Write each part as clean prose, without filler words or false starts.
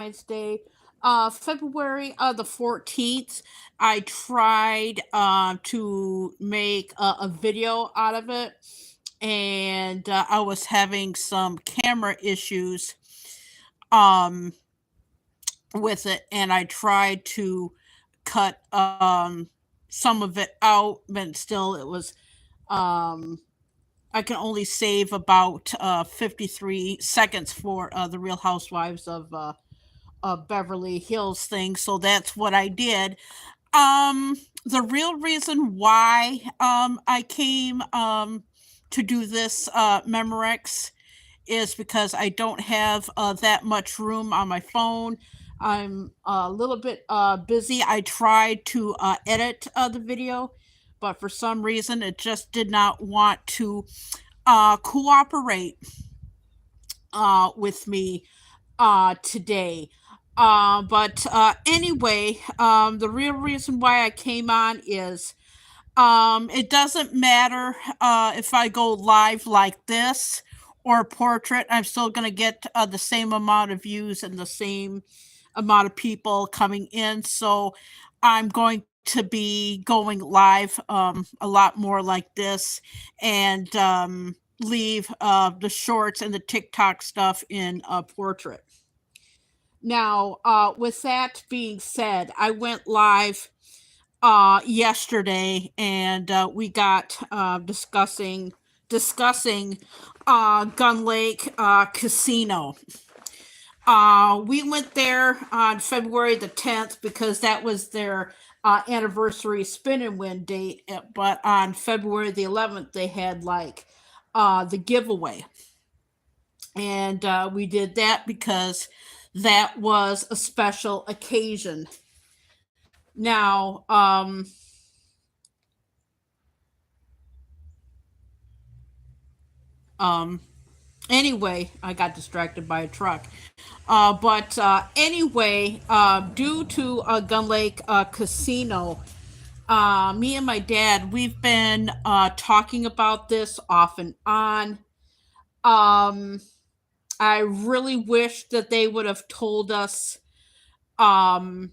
Day, February the 14th. I tried to make a video out of it, and I was having some camera issues um, with it, and I tried to cut some of it out, but still it was. Um, I can only save about 53 seconds for the Real Housewives of Beverly Hills thing, so that's what I did. The real reason why I came to do this Memorex is because I don't have that much room on my phone. I'm a little bit busy. I tried to edit the video, but for some reason it just did not want to cooperate with me today. But anyway, the real reason why I came on is it doesn't matter if I go live like this or portrait, I'm still going to get the same amount of views and the same amount of people coming in. So I'm going to be going live a lot more like this and leave the shorts and the TikTok stuff in portrait. Now, with that being said, I went live yesterday, and we got discussing Gun Lake Casino. We went there on February the 10th because that was their anniversary spin and win date. But on February the 11th, they had like the giveaway, and we did that because that was a special occasion. Now, um, anyway, I got distracted by a truck. But anyway, due to Gun Lake Casino, me and my dad, we've been talking about this off and on. Um, I really wish that they would have told us um,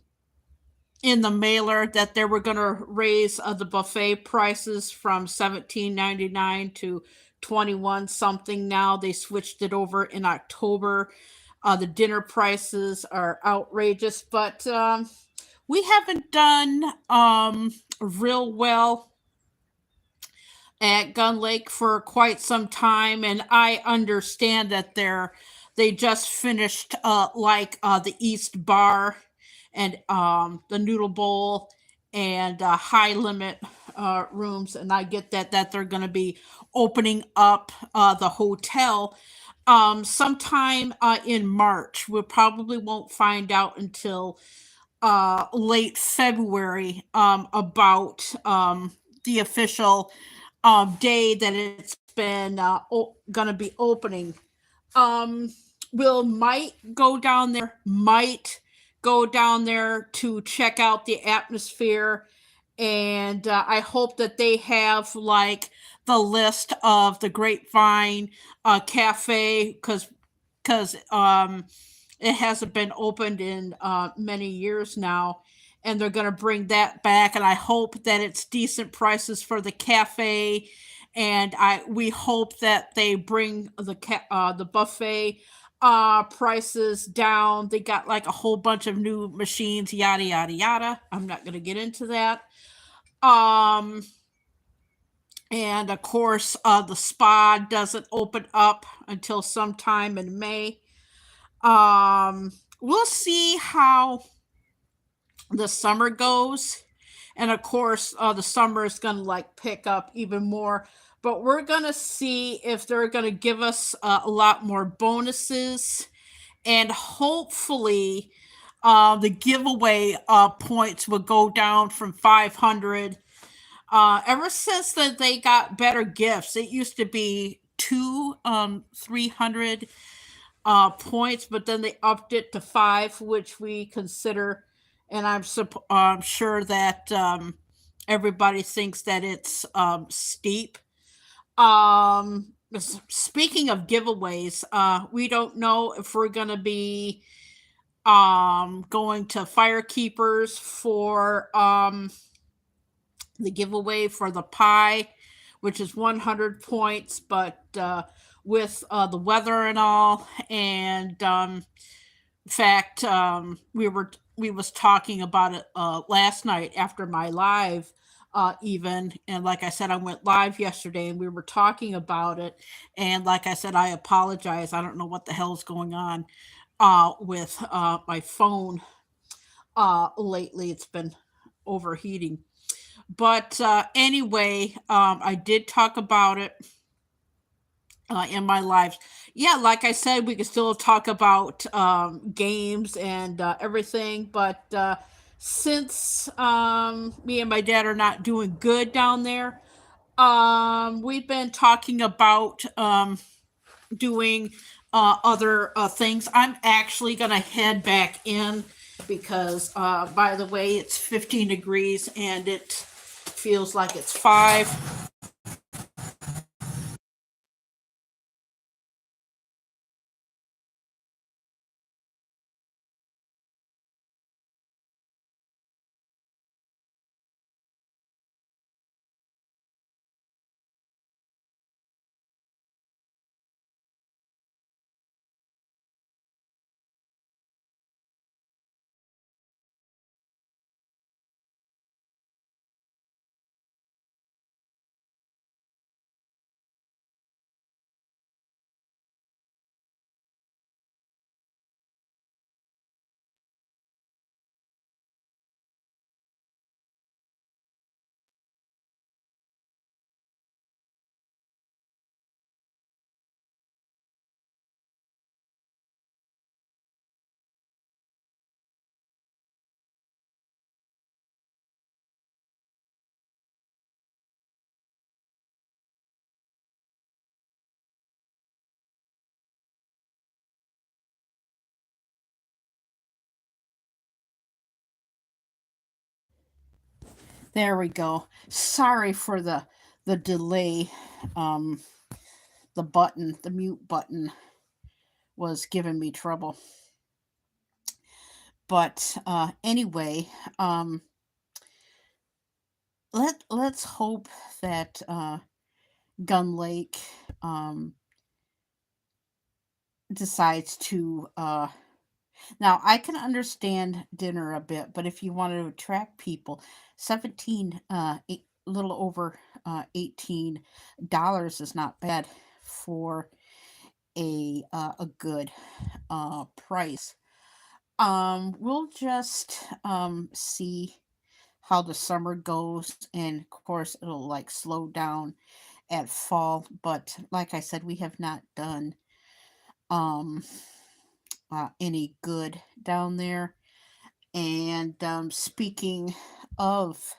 in the mailer that they were going to raise the buffet prices from 17.99 to 21 something. Now they switched it over in October. The dinner prices are outrageous, but we haven't done real well at Gun Lake for quite some time, and I understand that they just finished the East Bar and the Noodle Bowl and High Limit rooms, and I get that they're going to be opening up the hotel sometime in March. We probably won't find out until late February about the official day that it's been going to be opening. Um, we'll might go down there, might go down there to check out the atmosphere, and I hope that they have like the list of the Grapevine Cafe because it hasn't been opened in many years now, and they're going to bring that back. And I hope that it's decent prices for the cafe, and I we hope that they bring the buffet prices down. They got like a whole bunch of new machines, yada yada yada. I'm not going to get into that. Um, and of course, the spa doesn't open up until sometime in May. We'll see how the summer goes, and of course, the summer is gonna like pick up even more. But we're gonna see if they're gonna give us a lot more bonuses, and hopefully, the giveaway points will go down from 500. Ever since that they got better gifts, it used to be 300 points, but then they upped it to five, which we consider, and I'm sure that everybody thinks that it's steep. Speaking of giveaways, we don't know if we're going to be going to Firekeepers for the giveaway for the pie, which is 100 points, but with the weather and all, and in fact, we was talking about it last night after my live. Even and like I said, I went live yesterday, and we were talking about it. And like I said, I apologize. I don't know what the hell's going on with my phone lately. It's been overheating. But anyway, I did talk about it in my lives. Yeah, like I said, we could still talk about games and everything, but since me and my dad are not doing good down there, we've been talking about doing other things. I'm actually going to head back in because, by the way, it's 15 degrees and it feels like it's 5. There we go. Sorry for the delay. Um, the mute button was giving me trouble. But anyway, um, let's hope that Gun Lake um, decides to. Now I can understand dinner a bit, but if you want to attract people, 17, little over $18 is not bad for a good price. We'll just see how the summer goes, and of course it'll like slow down at fall. But like I said, we have not done um any good down there. And speaking of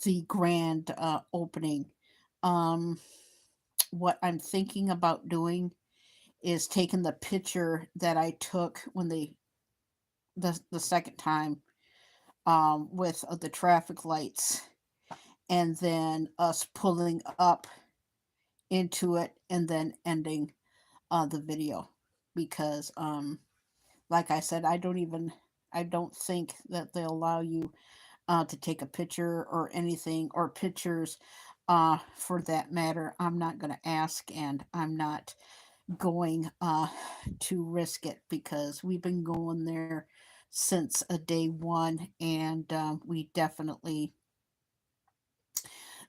the grand opening, um, what I'm thinking about doing is taking the picture that I took when the second time with the traffic lights, and then us pulling up into it and then ending the video because like I said, I don't think that they'll allow you to take a picture or anything or pictures for that matter. I'm not going to ask, and I'm not going to risk it because we've been going there since day one, and we definitely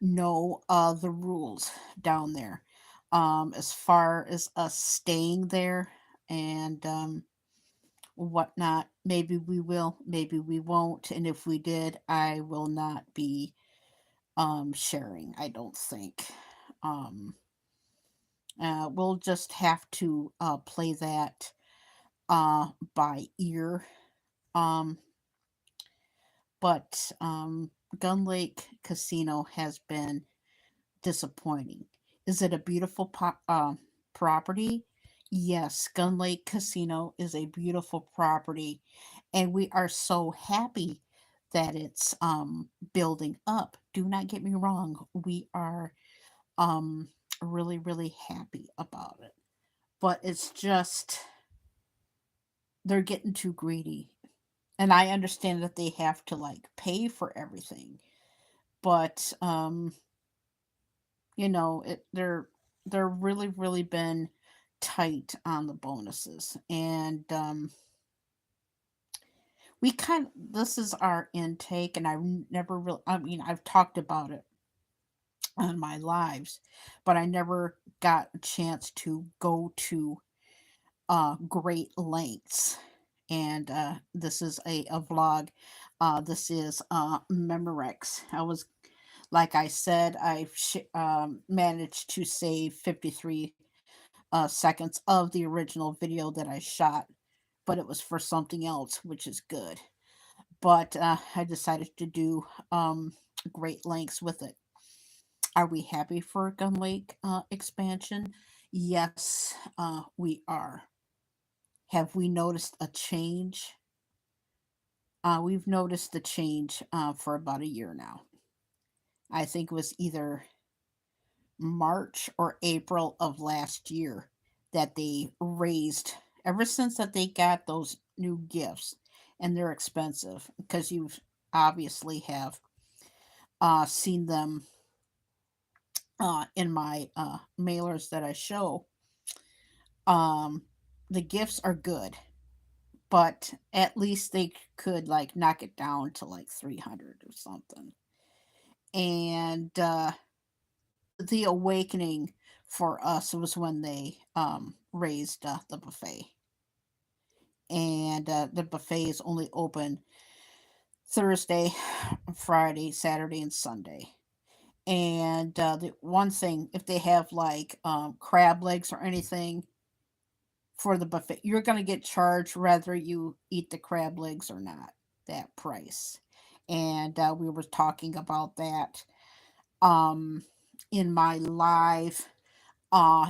know the rules down there. As far as us staying there and whatnot, maybe we will, maybe we won't, and if we did, I will not be sharing. I don't think. Um, we'll just have to play that by ear. Um, but Gun Lake Casino has been disappointing. Is it a beautiful property? Yes, Gun Lake Casino is a beautiful property, and we are so happy that it's building up. Do not get me wrong, we are um really happy about it. But it's just they're getting too greedy. And I understand that they have to like pay for everything, but they're really been tight on the bonuses. And we kind this is our intake, and I've never really, I mean, I've talked about it on my lives, but I never got a chance to go to great lengths. And this is a vlog. This is Memorex. I was, like I said, managed to save 53 seconds of the original video that I shot, but it was for something else, which is good. But I decided to do great lengths with it. Are we happy for Gun Lake expansion? Yes, we are. Have we noticed a change? We've noticed the change for about a year now. I think it was either March or April of last year that they raised, ever since that they got those new gifts, and they're expensive because you obviously have seen them in my mailers that I show. Um, the gifts are good, but at least they could like knock it down to like 300 or something. And the awakening for us was when they raised the buffet. And the buffet is only open Thursday, Friday, Saturday, and Sunday. And the one thing, if they have like crab legs or anything for the buffet, you're going to get charged whether you eat the crab legs or not, that price. And we were talking about that um, in my live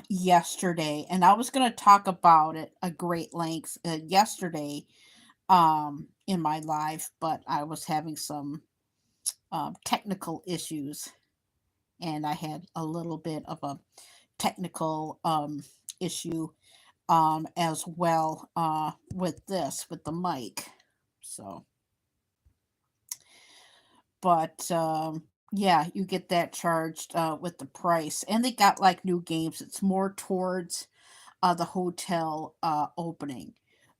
yesterday, and I was going to talk about it a great length yesterday in my live, but I was having some technical issues, and I had a little bit of a technical issue as well with the mic. So, but yeah, you get that charged with the price, and they got like new games. It's more towards the hotel opening.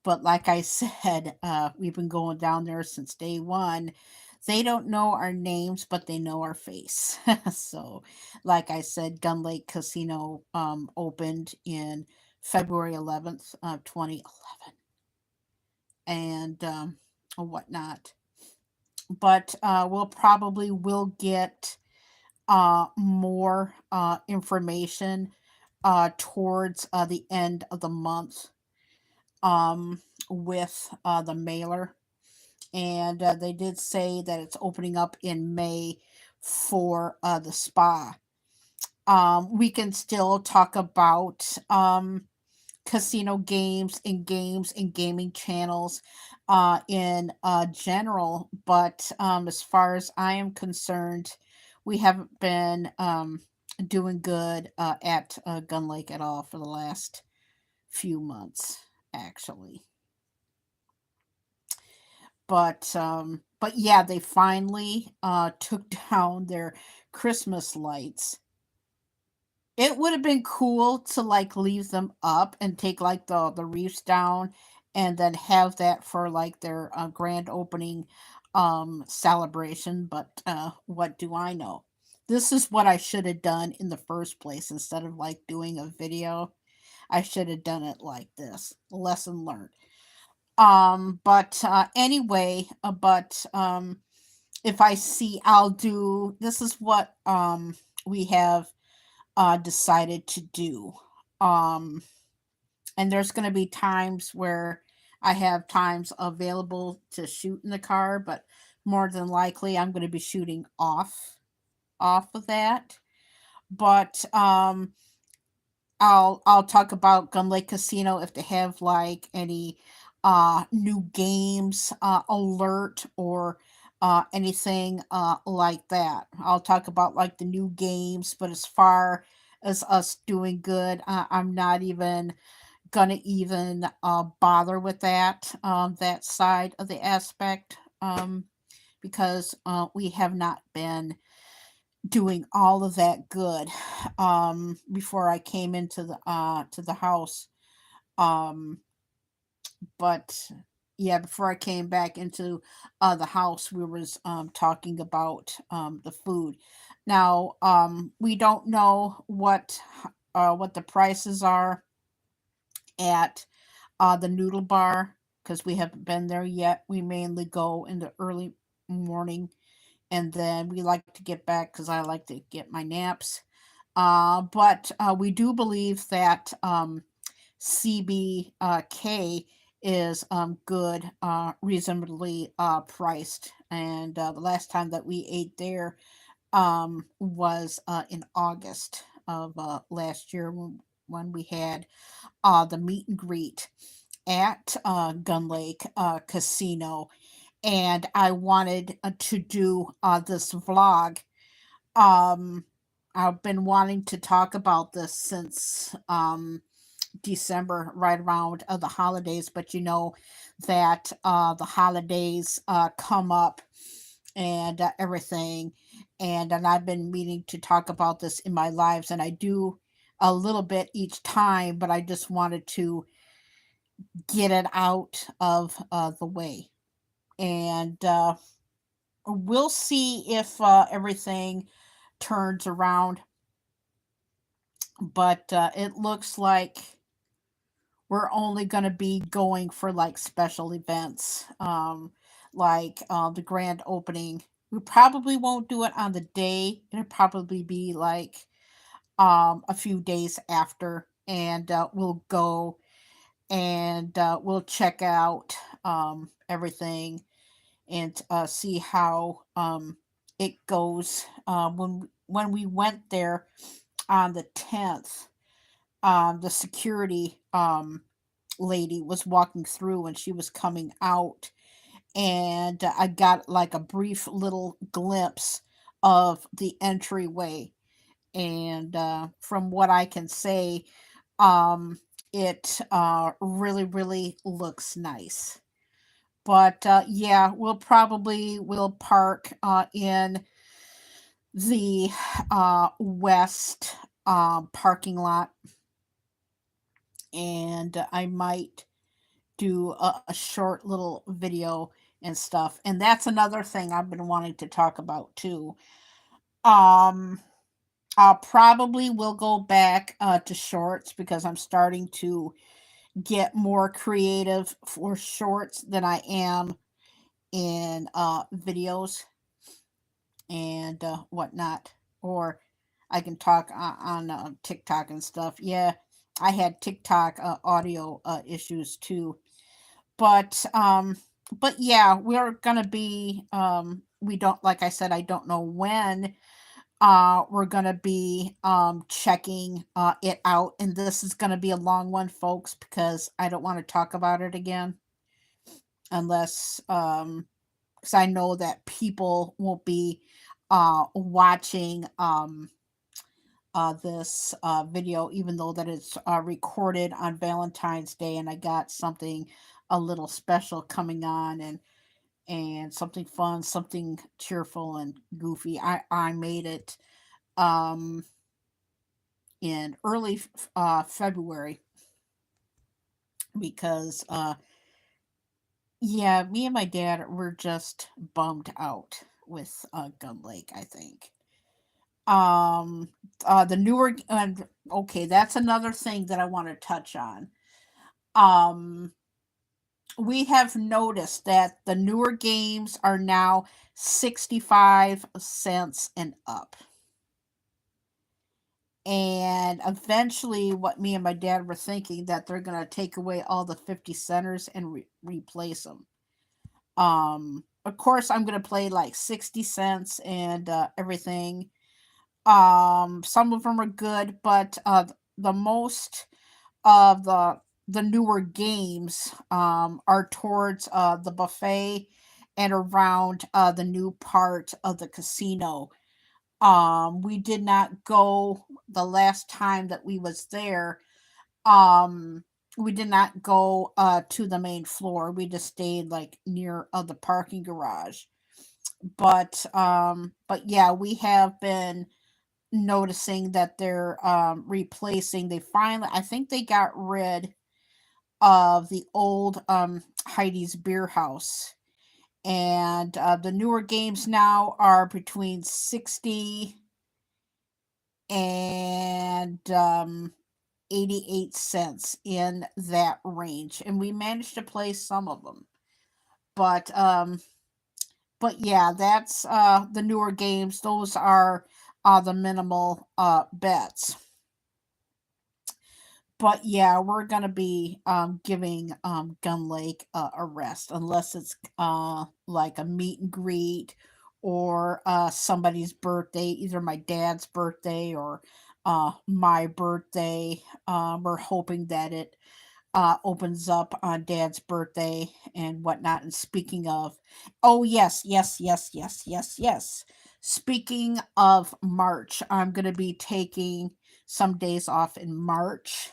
But like I said, we've been going down there since day one. They don't know our names, but they know our face. So, like I said, Gun Lake Casino opened in February 11th, 2011, and whatnot. But we'll probably will get more information towards the end of the month with the mailer. And they did say that it's opening up in May for the spa. We can still talk about casino games and gaming channels in general, but as far as I am concerned, we haven't been doing good at Gun Lake at all for the last few months, actually. But yeah, they finally took down their Christmas lights. It would have been cool to like leave them up and take like the reefs down, and then have that for like their grand opening celebration. But what do I know? This is what I should have done in the first place. Instead of like doing a video, I should have done it like this. Lesson learned. But anyway, but if I see, I'll do, this is what we have decided to do. Um, and there's going to be times where I have times available to shoot in the car, but more than likely I'm going to be shooting off of that. But I'll talk about Gun Lake Casino if they have like any new games alert, or anything like that. I'll talk about like the new games, but as far as us doing good, I'm not even gonna even bother with that side of the aspect, because we have not been doing all of that good before I came into the house. Um, but yeah, before I came back into the house, we was talking about the food. Now we don't know what the prices are at the noodle bar because we haven't been there yet. We mainly go in the early morning, and then we like to get back because I like to get my naps. But we do believe that CBK is good, reasonably priced. And the last time that we ate there was in August of last year when we had the meet and greet at Gun Lake Casino. And I wanted to do this vlog. Um, I've been wanting to talk about this since December, right around the holidays, but you know that the holidays come up and everything, and I've been meaning to talk about this in my lives, and I do a little bit each time, but I just wanted to get it out of the way, and we'll see if everything turns around, but it looks like we're only going to be going for like special events, like the grand opening. We probably won't do it on the day. It'll probably be like a few days after, and we'll go and we'll check out everything and see how it goes. When we went there on the 10th, the security lady was walking through and she was coming out, and I got like a brief little glimpse of the entryway, and from what I can say, it really looks nice. But yeah, we'll probably will park in the west parking lot, and I might do a short little video and stuff. And that's another thing I've been wanting to talk about too. Um, I'll probably will go back to shorts because I'm starting to get more creative for shorts than I am in videos and whatnot. Or I can talk on TikTok and stuff. Yeah, I had TikTok audio issues too, but yeah, we're gonna be we don't, like I said, I don't know when we're gonna be checking it out, and this is gonna be a long one, folks, because I don't want to talk about it again unless because I know that people won't be watching this video, even though that it's recorded on Valentine's Day, and I got something a little special coming on, and something fun, something cheerful and goofy. I made it um in early February because yeah, me and my dad were just bummed out with Gun Lake, I think. Um the newer and okay, that's another thing that I want to touch on. Um we have noticed that the newer games are now 65 cents and up. And eventually, what me and my dad were thinking, that they're going to take away all the 50 centers and replace them. Of course, I'm going to play like 60 cents and everything. Some of them are good, but the most of the newer games are towards the buffet and around the new part of the casino. We did not go the last time that we was there. Um, we did not go to the main floor. We just stayed like near the parking garage. But yeah, we have been noticing that they're replacing. They finally, I think they got rid of the old Heidi's Beer House, and the newer games now are between 60 and 88 cents, in that range, and we managed to play some of them. But um but yeah, that's the newer games. Those are the minimal bets. But yeah, we're gonna be giving Gun Lake a rest, unless it's like a meet and greet, or somebody's birthday, either my dad's birthday or my birthday. We're hoping that it opens up on Dad's birthday and whatnot. And speaking of, oh yes, yes, yes, yes, yes, yes. Speaking of March, I'm gonna be taking some days off in March.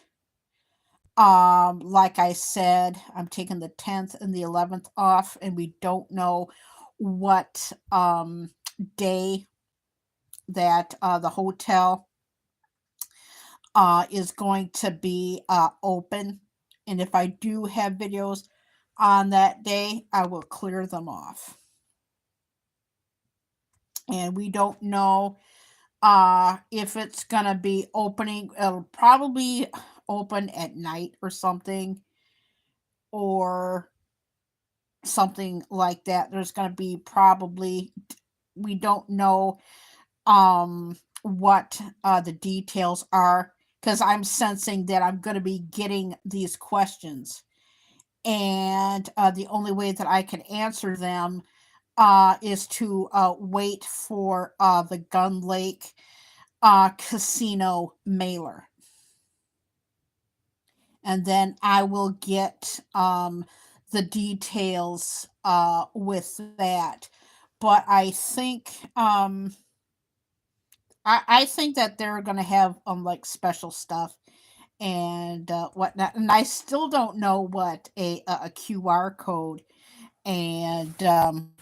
Like I said, I'm taking the 10th and the 11th off, and we don't know what day that the hotel is going to be open. And if I do have videos on that day, I will clear them off. And we don't know if it's going to be opening. It'll probably open at night or something, or something like that. There's going to be probably, we don't know what the details are, because I'm sensing that I'm going to be getting these questions, and the only way that I can answer them is to wait for the Gun Lake casino mailer, and then I will get the details with that. But I think that they're gonna have like special stuff and whatnot. And I still don't know what a QR code and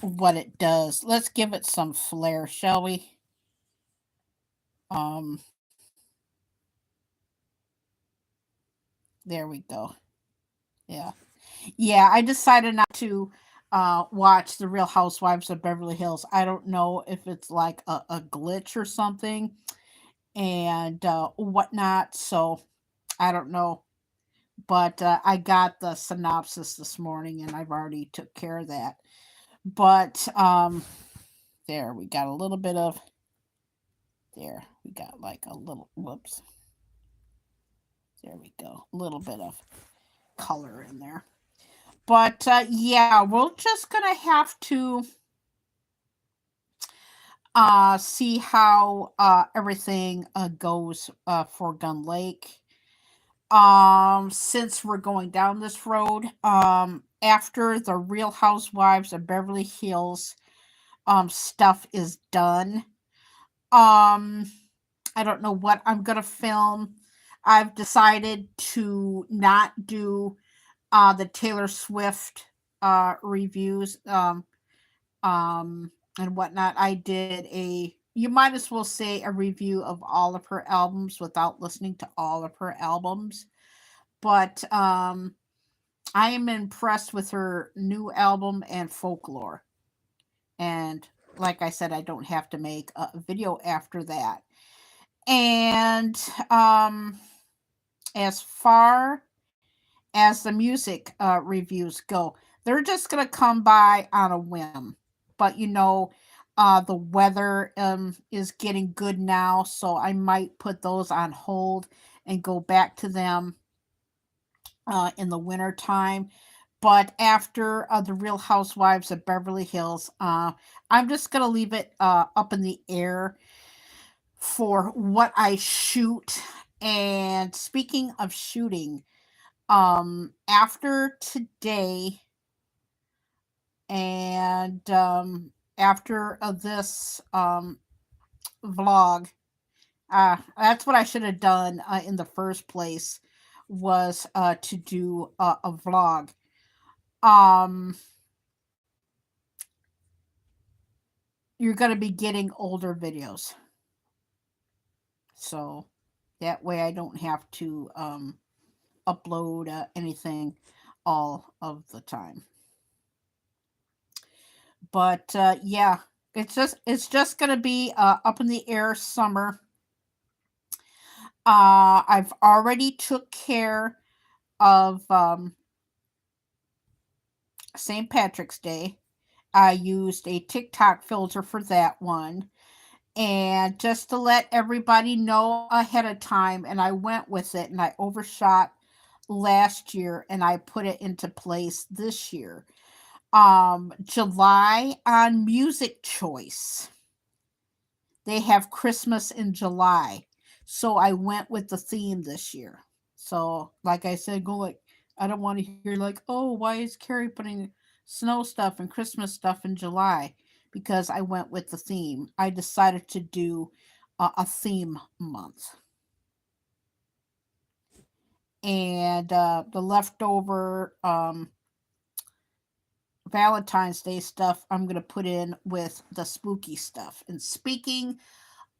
what it does. Let's give it some flair, shall we? Um, there we go. Yeah, yeah. I decided not to watch the Real Housewives of Beverly Hills. I don't know if it's like a glitch or something and whatnot. So I don't know, but I got the synopsis this morning, and I've already took care of that. But there we got a little bit of, there we got like a little, whoops, there we go, a little bit of color in there. But yeah, we're just gonna have to see how everything goes for Gun Lake. Since we're going down this road, after the Real Housewives of Beverly Hills stuff is done, um I don't know what I'm gonna film. I've decided to not do the Taylor Swift reviews and whatnot. I did a, you might as well say, a review of all of her albums without listening to all of her albums. But I am impressed with her new album and Folklore. And like I said, I don't have to make a video after that. And as far as the music reviews go, they're just going to come by on a whim. But the weather is getting good now, so I might put those on hold and go back to them in the winter time. But after the Real Housewives of Beverly Hills, I'm just going to leave it up in the air for what I shoot. And speaking of shooting, after today and after this vlog, that's what I should have done in the first place, was to do a vlog. Um, you're going to be getting older videos. So that way I don't have to upload anything all of the time. But yeah, it's just gonna be up in the air summer. I've already took care of St. Patrick's Day. I used a TikTok filter for that one. And just to let everybody know ahead of time, and I went with it and I overshot last year and I put it into place this year. July on Music Choice. They have Christmas in July. So I went with the theme this year. So, like I said, go like, I don't want to hear like, oh, why is Carrie putting snow stuff and Christmas stuff in July? Because I went with the theme. I decided to do a theme month. And the leftover Valentine's Day stuff I'm going to put in with the spooky stuff. And speaking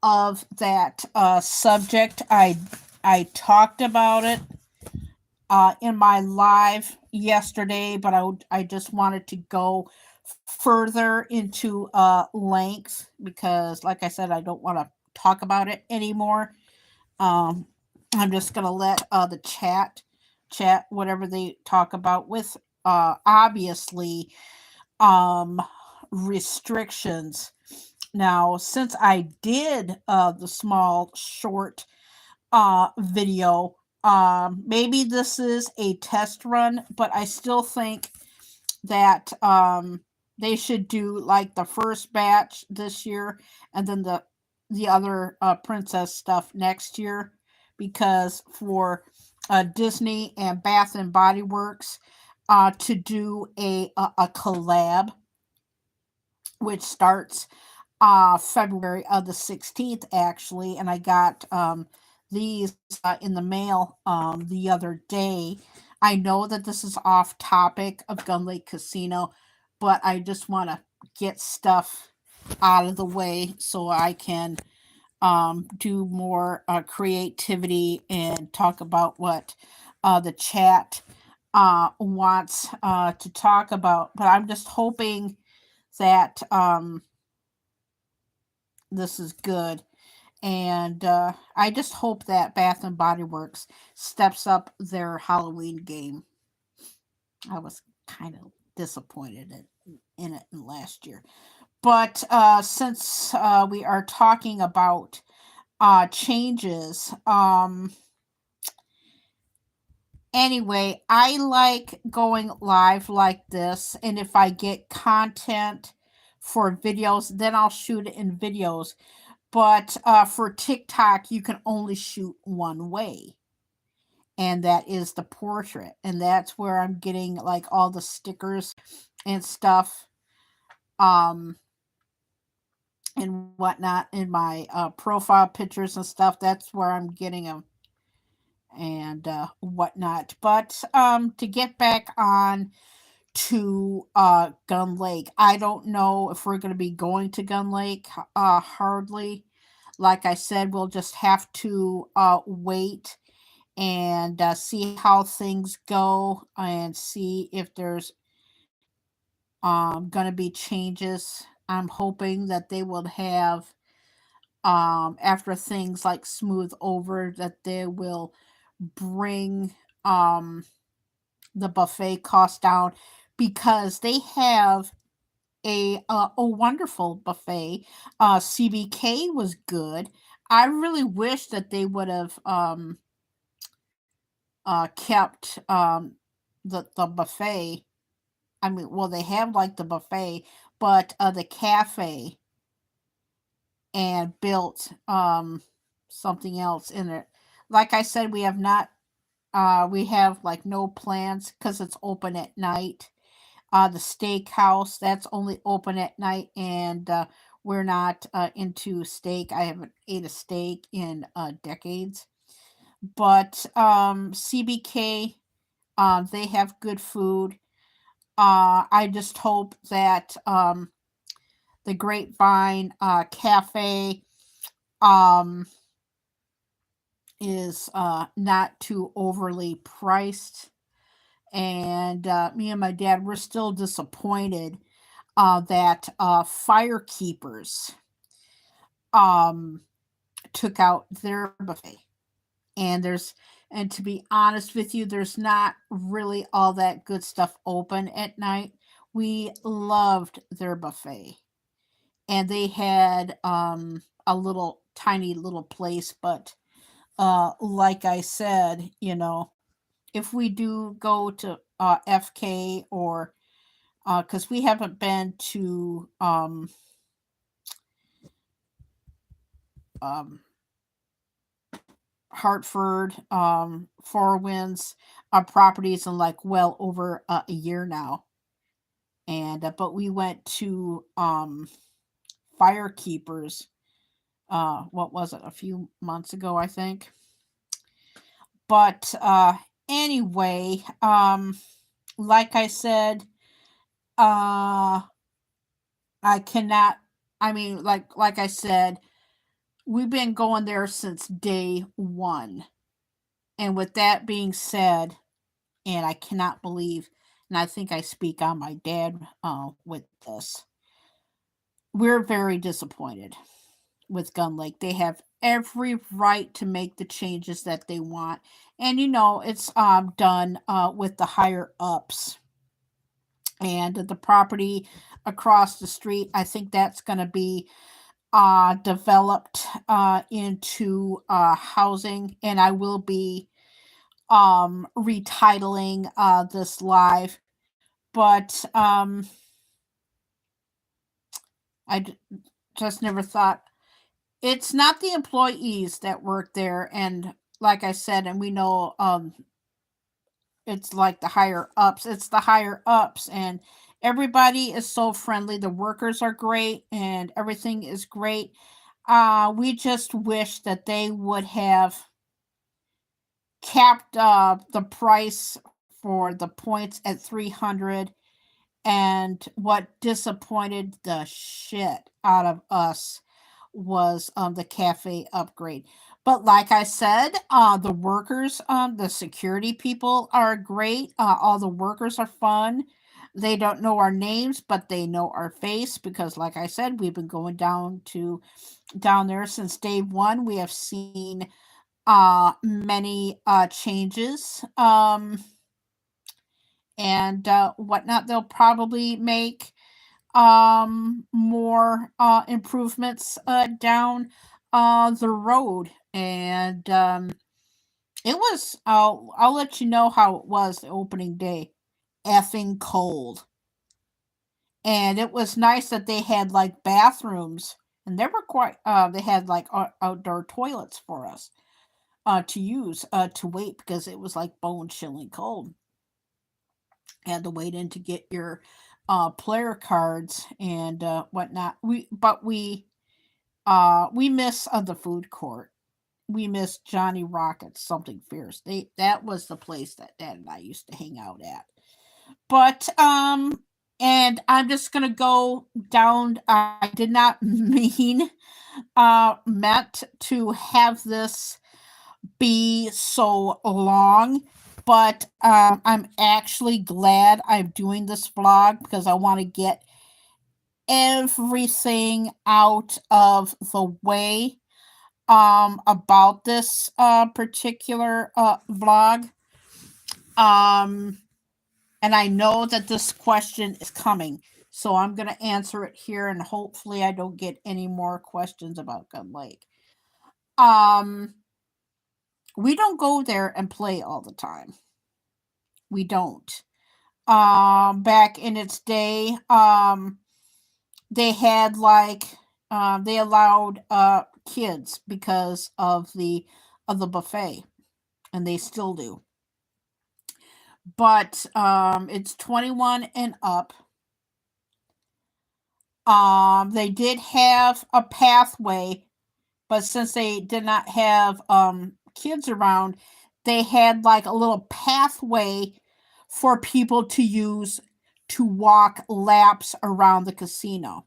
of that subject, I talked about it in my live yesterday, but I just wanted to go further into length because, like I said, I don't want to talk about it anymore. Um, I'm just gonna let the chat whatever they talk about with obviously um restrictions. Now, since I did the small short video, maybe this is a test run, but I still think that they should do like the first batch this year and then the other princess stuff next year, because for Disney and Bath and Body Works to do a collab, which starts February of the 16th, actually. And I got these in the mail the other day. I know that this is off topic of Gun Lake Casino, but I just want to get stuff out of the way so I can do more creativity and talk about what the chat wants to talk about. But I'm just hoping that this is good. And I just hope that Bath and Body Works steps up their Halloween game. I was kind of disappointed in it last year. But since we are talking about changes, anyway, I like going live like this. And if I get content for videos, then I'll shoot it in videos. But for TikTok, you can only shoot one way, and that is the portrait. And that's where I'm getting like all the stickers and stuff and whatnot in my profile pictures and stuff. That's where I'm getting them and whatnot. But to get back on to Gun Lake, I don't know if we're going to be going to Gun Lake hardly. Like I said, we'll just have to wait and see how things go and see if there's going to be changes. I'm hoping that they will have, after things like smooth over, that they will bring the buffet cost down, because they have a wonderful buffet. CBK was good. I really wish that they would have kept the buffet. I mean, well, they have like the buffet, but the cafe, and built something else in it. Like I said, we have not. We have like no plans because it's open at night. The steakhouse, that's only open at night, and we're not into steak. I haven't ate a steak in decades. But CBK, they have good food. I just hope that the Grapevine Cafe um, is not too overly priced. And me and my dad, we're still disappointed that Firekeepers um, took out their buffet. And and to be honest with you, there's not really all that good stuff open at night. We loved their buffet, and they had a little tiny little place, but like I said, if we do go to FK, or because we haven't been to um, Hartford, Four Winds properties in like well over a year now. And but we went to Firekeepers. What was it? A few months ago, I think. But anyway, like I said, uh, I cannot. I mean, like I said, we've been going there since day one. And with that being said, and I cannot believe, and I think I speak on my dad with this, we're very disappointed with Gun Lake. They have every right to make the changes that they want, and it's done with the higher ups, and the property across the street. I think that's going to be developed into housing, and I will be retitling this live. But just never thought, it's not the employees that work there, and like I said, and we know it's like the higher ups. It's the higher ups, and everybody is so friendly. The workers are great, and everything is great. We just wish that they would have capped the price for the points at 300. And what disappointed the shit out of us was the cafe upgrade. But like I said, the workers, the security people are great. All the workers are fun. They don't know our names, but they know our face because, like I said, we've been going down there since day one. We have seen many changes. And whatnot. They'll probably make more improvements down the road. And it was, I'll let you know how it was the opening day. Effing cold. And it was nice that they had like bathrooms, and they were quite they had like outdoor toilets for us to use to wait, because it was like bone chilling cold. Had to wait in to get your player cards and whatnot. We miss the food court. We miss Johnny Rockets, something fierce. That was the place that Dad and I used to hang out at. But and I'm just gonna go down. I did not meant to have this be so long, but I'm actually glad I'm doing this vlog because I want to get everything out of the way about this particular vlog. Um, and I know that this question is coming, so I'm going to answer it here, and hopefully I don't get any more questions about Gun Lake. Um, we don't go there and play all the time. We don't. Back in its day, they had like they allowed kids because of the buffet, and they still do. But it's 21 and up. They did have a pathway, but since they did not have kids around, they had like a little pathway for people to use to walk laps around the casino.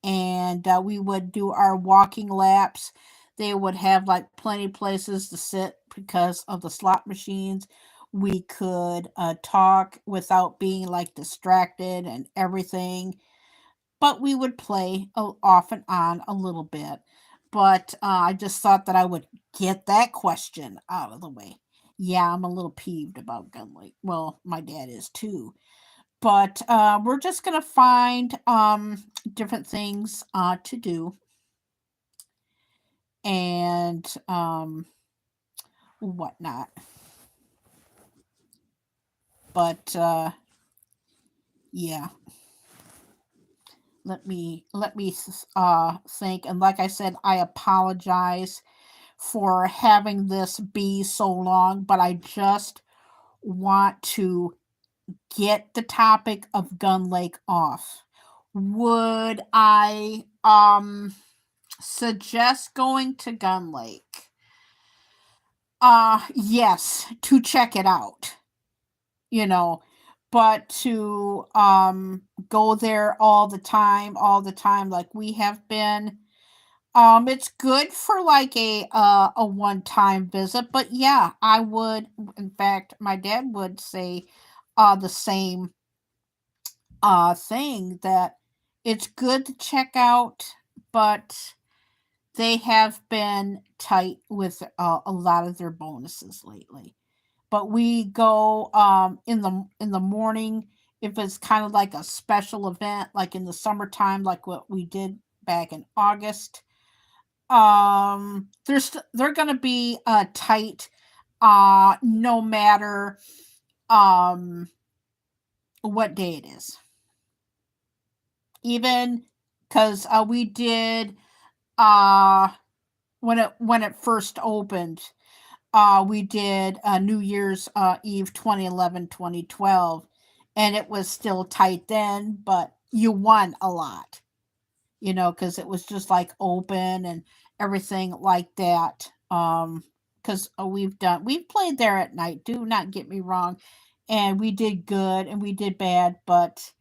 And we would do our walking laps. They would have like plenty places to sit because of the slot machines. We could talk without being like distracted and everything, but we would play off and on a little bit. But I just thought that I would get that question out of the way. Yeah, I'm a little peeved about Gun Lake. Well, my dad is too. But we're just gonna find different things to do and whatnot. But yeah, let me think. And like I said, I apologize for having this be so long, but I just want to get the topic of Gun Lake off. Would I suggest going to Gun Lake? Yes, to check it out, you know, but to go there all the time like we have been. It's good for like a one-time visit, but yeah, I would. In fact, my dad would say the same thing, that it's good to check out, but they have been tight with a lot of their bonuses lately. But we go in the morning if it's kind of like a special event, like in the summertime, like what we did back in August. They're gonna be tight no matter um what day it is. Even because we did uh when it first opened, we did New Year's Eve 2011 2012, and it was still tight then, but you won a lot, because it was just like open and everything like that. Because we've played there at night. Do not get me wrong, and we did good and we did bad, but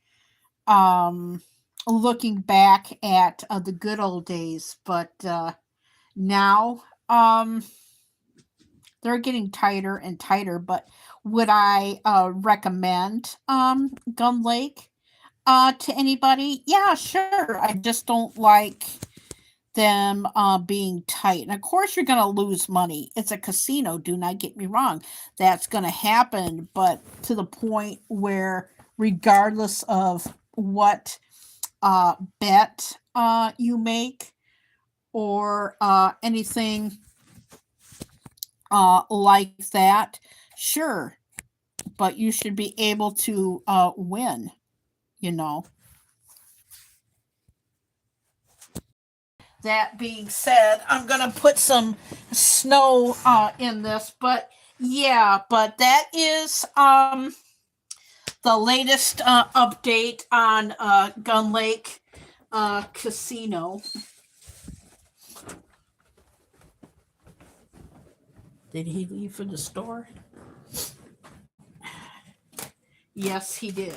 um, looking back at the good old days, but now they're getting tighter and tighter. But would I recommend Gun Lake to anybody? Yeah, sure. I just don't like them being tight. And of course, you're going to lose money. It's a casino. Do not get me wrong. That's going to happen. But to the point where, regardless of what bet you make or anything like that, sure. But you should be able to win, you know. That being said, I'm gonna put some snow in this, but yeah, but that is the latest update on Gun Lake Casino. Did he leave for the store? Yes, he did.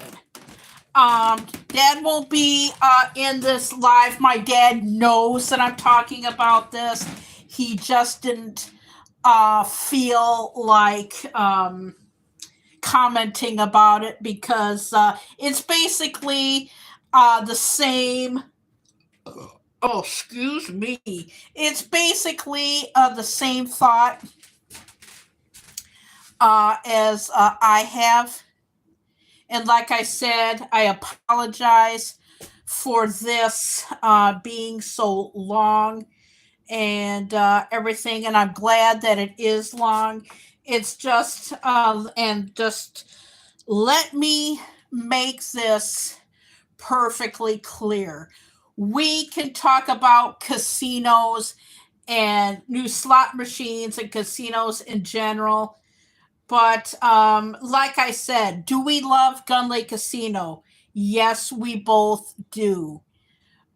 Dad won't be in this live. My dad knows that I'm talking about this. He just didn't feel like commenting about it because it's basically the same. Oh, excuse me. It's basically the same thought as I have. And like I said, I apologize for this being so long and everything. And I'm glad that it is long. It's just, and just let me make this perfectly clear. We can talk about casinos and new slot machines and casinos in general. But like I said, do we love Gun Lake Casino? Yes, we both do.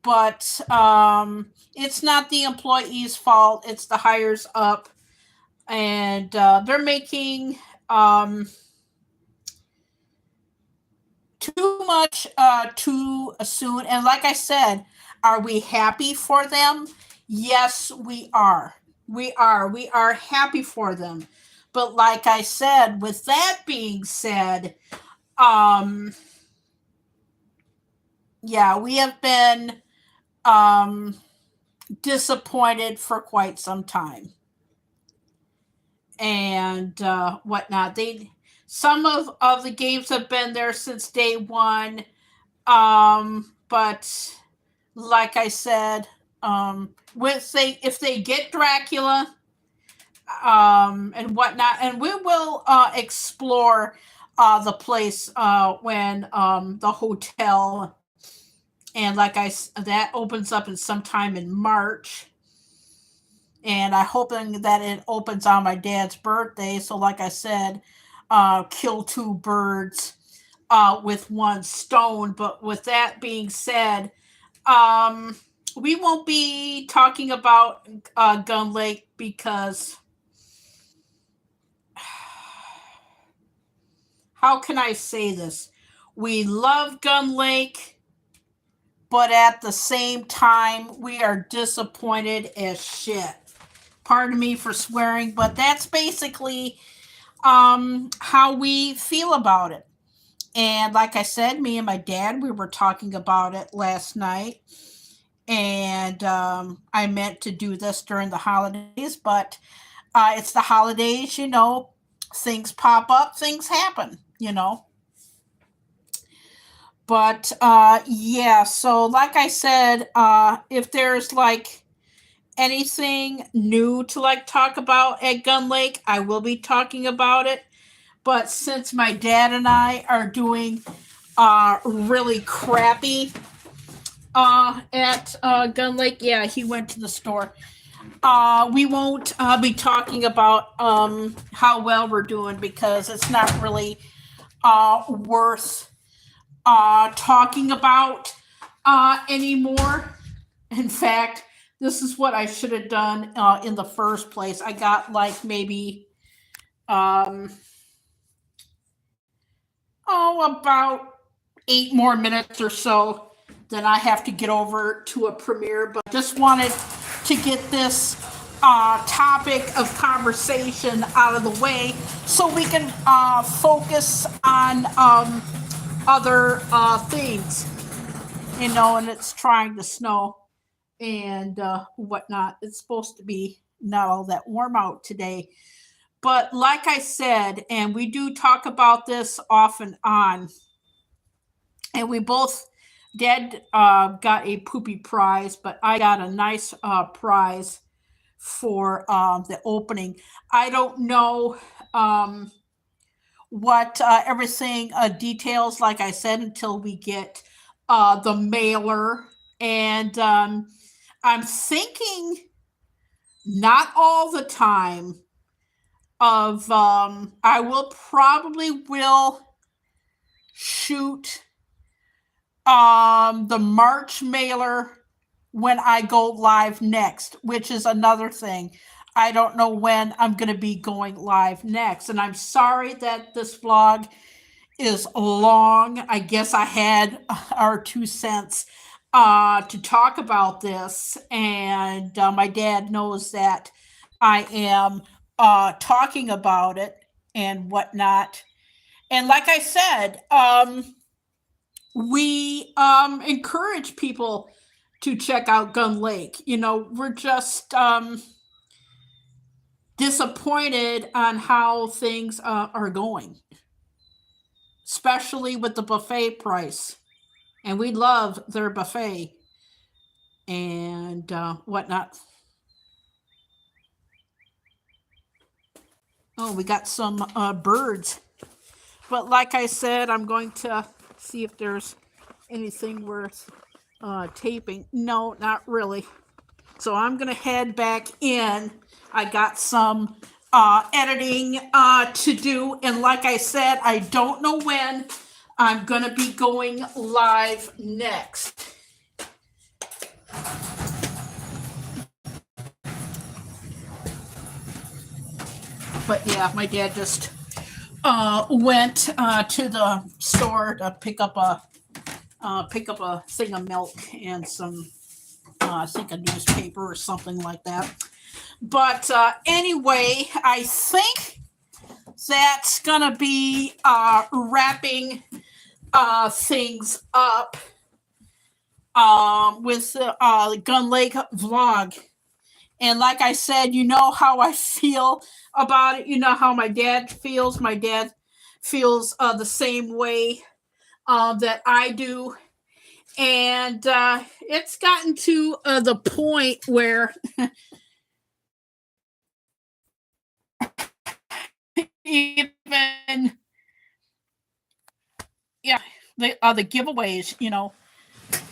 but it's not the employee's fault. It's the hires up, and they're making um, too much too soon. And like I said, are we happy for them? Yes, we are. We are happy for them. But like I said, with that being said, um, yeah, we have been um, disappointed for quite some time and whatnot. They some of the games have been there since day one, but like I said, with they if they get Dracula and whatnot, and we will explore the place when the hotel and that opens up in sometime in March, and I hoping that it opens on my dad's birthday. So, like I said, kill two birds with one stone. But with that being said, um, we won't be talking about Gun Lake because how can I say this? We love Gun Lake, but at the same time, we are disappointed as shit. Pardon me for swearing, but that's basically how we feel about it. And like I said, me and my dad, we were talking about it last night. And I meant to do this during the holidays, but it's the holidays, things pop up, things happen. But yeah, so like I said, if there's like anything new to like talk about at Gun Lake, I will be talking about it. But since my dad and I are doing really crappy at Gun Lake, yeah, he went to the store. We won't be talking about how well we're doing because it's not really worth talking about anymore. In fact, this is what I should have done in the first place. I got like maybe um, about 8 more minutes or so. Then I have to get over to a premiere, but just wanted to get this topic of conversation out of the way so we can focus on other things, and it's trying to snow and whatnot. It's supposed to be not all that warm out today. But like I said, and we do talk about this off and on, and we both dad got a poopy prize, but I got a nice prize for the opening. I don't know what everything details, like I said, until we get the mailer. And I'm thinking not all the time of I will probably will shoot the March mailer when I go live next, which is another thing. I don't know when I'm going to be going live next. And I'm sorry that this vlog is long. I guess I had our 2 cents to talk about this. And my dad knows that I am talking about it and whatnot. And like I said, we encourage people to check out Gun Lake. We're just disappointed on how things are going, especially with the buffet price. And we love their buffet and whatnot. Oh, we got some birds. But like I said, I'm going to see if there's anything worth taping. No, not really. So I'm going to head back in. I got some editing to do. And like I said, I don't know when I'm going to be going live next. But yeah, my dad just went to the store to pick up a thing of milk and some I think a newspaper or something like that. But anyway, I think that's gonna be wrapping things up with the Gun Lake vlog. And like I said, you know how I feel about it. You know how my dad feels. My dad feels the same way that I do. And it's gotten to the point where even, yeah, the giveaways,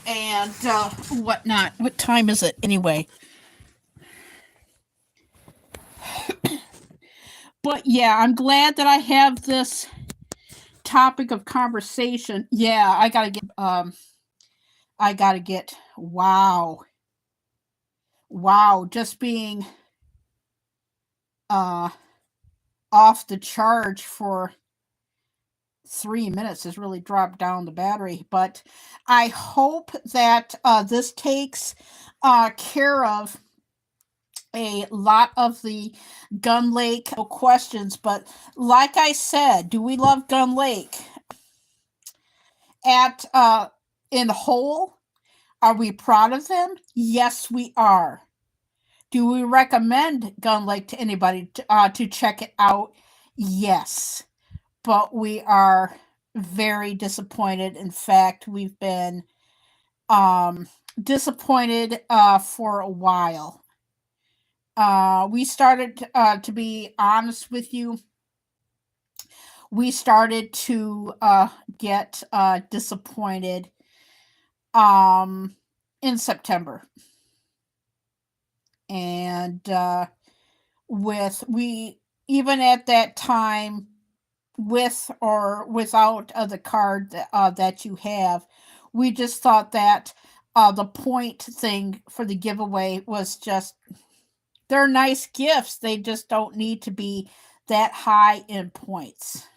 and whatnot. What time is it anyway? But yeah, I'm glad that I have this topic of conversation. Yeah, I gotta get wow. Wow, just being uh off the charge for 3 minutes has really dropped down the battery. But I hope that this takes care of a lot of the Gun Lake questions. But like I said, do we love Gun Lake? At in whole, are we proud of them? Yes, we are. Do we recommend Gun Lake to anybody to check it out? Yes, but we are very disappointed. In fact, we've been um, disappointed for a while. We started, to be honest with you, we started to get disappointed um, in September. And with we even at that time, with or without the card that you have, we just thought that the point thing for the giveaway was just, they're nice gifts. They just don't need to be that high in points.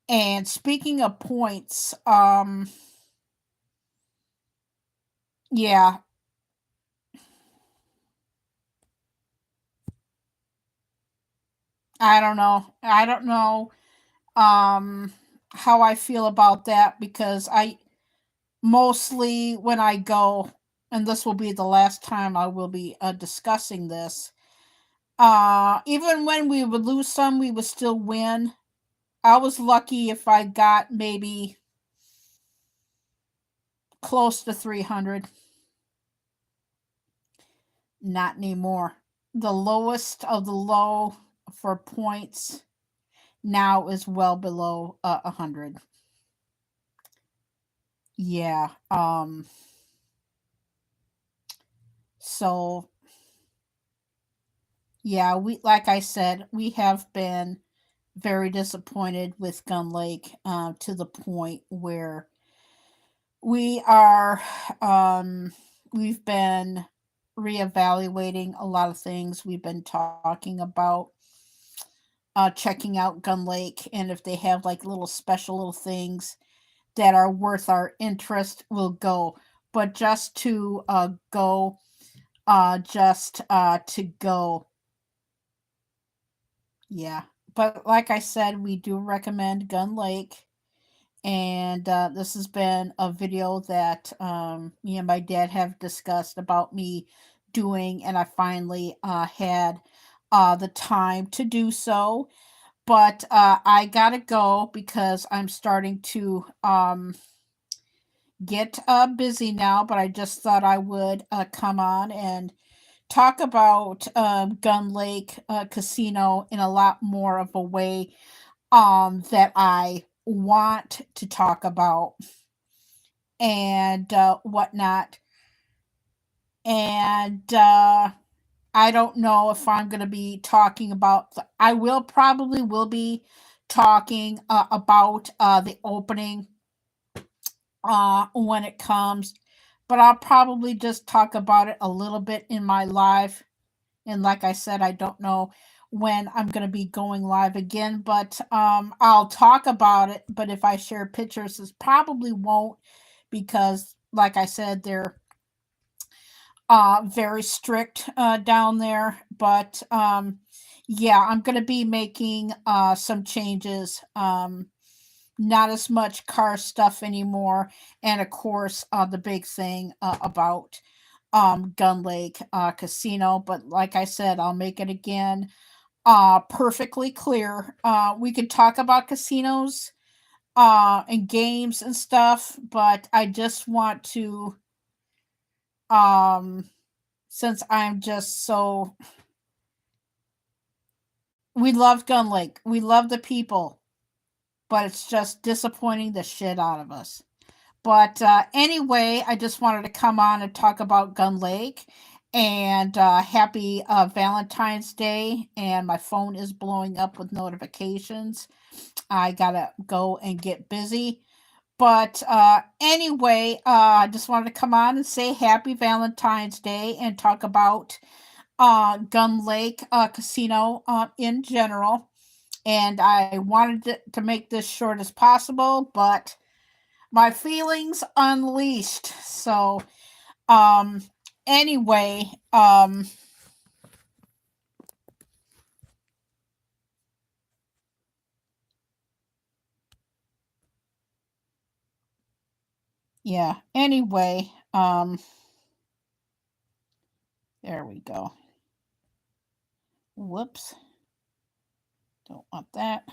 And speaking of points, yeah, I don't know. I don't know um how I feel about that, because I mostly when I go, and this will be the last time I will be discussing this. Even when we would lose some, we would still win. I was lucky if I got maybe close to 300. Not anymore. The lowest of the low for points now is well below 100. Yeah. So yeah, we, like I said, we have been very disappointed with Gun Lake, to the point where we are we've been reevaluating a lot of things. We've been talking about checking out Gun Lake, and if they have like little special little things that are worth our interest, we'll go. But just to go, just to go, yeah. But like I said, we do recommend Gun Lake. And this has been a video that me and my dad have discussed about me doing, and I finally had the time to do so. But I gotta go because I'm starting to get busy now. But I just thought I would come on and talk about Gun Lake Casino in a lot more of a way that I want to talk about, and whatnot. And I don't know if I'm going to be talking about. I will probably will be talking about the opening when it comes, but I'll probably just talk about it a little bit in my live. And like I said, I don't know when I'm going to be going live again, but I'll talk about it. But if I share pictures, it probably won't, because like I said, they're very strict down there. But yeah, I'm going to be making some changes. Not as much car stuff anymore. And of course, the big thing about Gun Lake Casino. But like I said, I'll make it again perfectly clear. We could talk about casinos and games and stuff, but I just want to, um since I'm just so, we love Gun Lake. We love the people, but it's just disappointing the shit out of us. But anyway, I just wanted to come on and talk about Gun Lake. And happy Valentine's Day. And my phone is blowing up with notifications. I gotta go and get busy. But anyway, I just wanted to come on and say happy Valentine's Day and talk about Gun Lake Casino in general. And I wanted to make this short as possible, but my feelings unleashed. So, um, anyway, yeah. Anyway, there we go. Whoops, don't want that.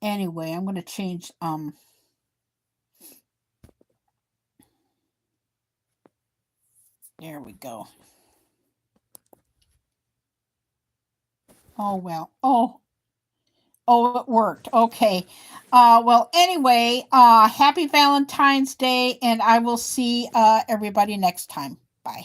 Anyway, I'm gonna change. There we go. Oh well. Oh, it worked. Okay. Well, anyway, happy Valentine's Day, and I will see everybody next time. Bye.